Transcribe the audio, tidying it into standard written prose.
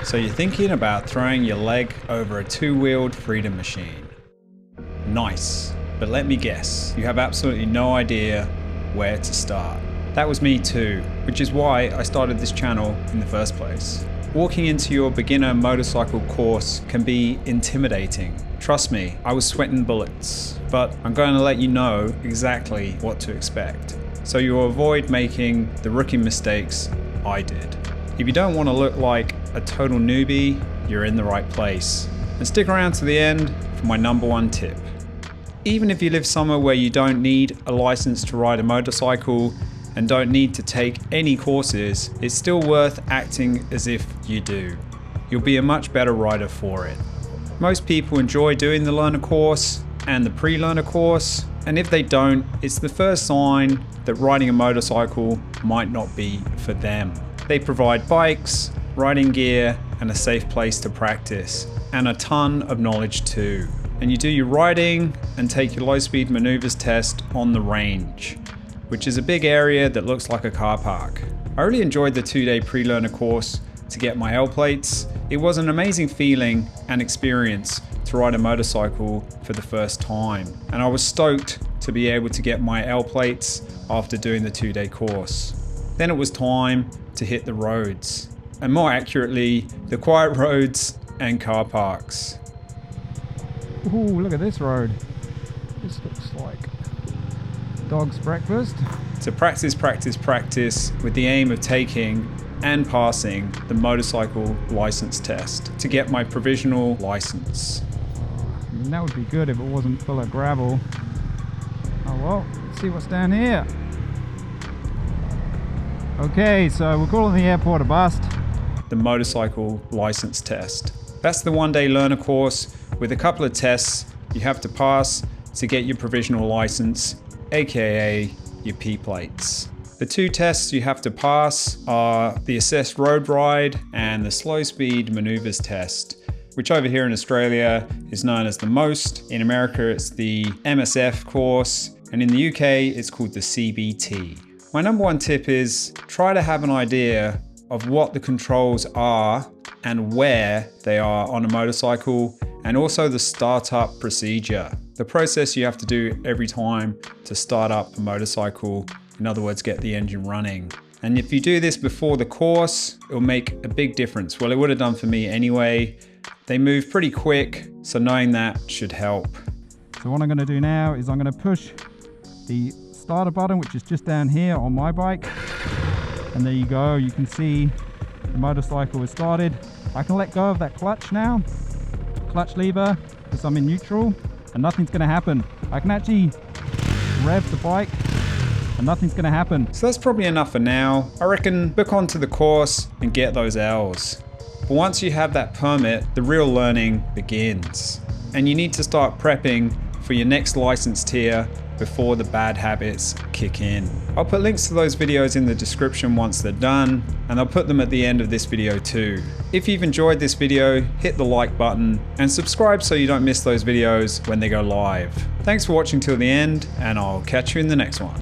So you're thinking about throwing your leg over a two-wheeled freedom machine. Nice, but let me guess, you have absolutely no idea where to start. That was me too, which is why I started this channel in the first place. Walking into your beginner motorcycle course can be intimidating. Trust me, I was sweating bullets, but I'm going to let you know exactly what to expect, so you'll avoid making the rookie mistakes I did. If you don't want to look like a total newbie, you're in the right place. And stick around to the end for my #1 tip. Even if you live somewhere where you don't need a license to ride a motorcycle and don't need to take any courses, it's still worth acting as if you do. You'll be a much better rider for it. Most people enjoy doing the learner course and the pre-learner course, and if they don't, it's the first sign that riding a motorcycle might not be for them. They provide bikes, riding gear, and a safe place to practice, and a ton of knowledge too. And you do your riding and take your low-speed maneuvers test on the range, which is a big area that looks like a car park. I really enjoyed the 2-day pre-learner course to get my L plates. It was an amazing feeling and experience to ride a motorcycle for the first time, and I was stoked to be able to get my L plates after doing the 2-day course. Then it was time to hit the roads, and more accurately, the quiet roads and car parks. Ooh, look at this road. This looks like dog's breakfast. To practice, practice, practice with the aim of taking and passing the motorcycle license test to get my provisional license. I mean, that would be good if it wasn't full of gravel. Oh well, let's see what's down here. Okay, so we're calling the airport a bust. The motorcycle license test. That's the 1-day learner course with a couple of tests you have to pass to get your provisional license, aka your P plates. The 2 tests you have to pass are the assessed road ride and the slow speed maneuvers test, which over here in Australia is known as the MOST. In America it's the MSF course, and in the UK it's called the CBT. My #1 tip is try to have an idea of what the controls are and where they are on a motorcycle, and also the startup procedure. The process you have to do every time to start up a motorcycle, in other words, get the engine running. And if you do this before the course, it'll make a big difference. Well, it would have done for me anyway. They move pretty quick, so knowing that should help. So what I'm going to do now is I'm going to push the starter button, which is just down here on my bike. And there you go, you can see the motorcycle is started. I can let go of that clutch now, clutch lever, because I'm in neutral, and nothing's going to happen. I can actually rev the bike and nothing's going to happen. So that's probably enough for now. I reckon book onto the course and get those L's. But once you have that permit, the real learning begins. And you need to start prepping for your next license tier before the bad habits kick in. I'll put links to those videos in the description once they're done, and I'll put them at the end of this video too. If you've enjoyed this video, hit the like button and subscribe so you don't miss those videos when they go live. Thanks for watching till the end, and I'll catch you in the next one.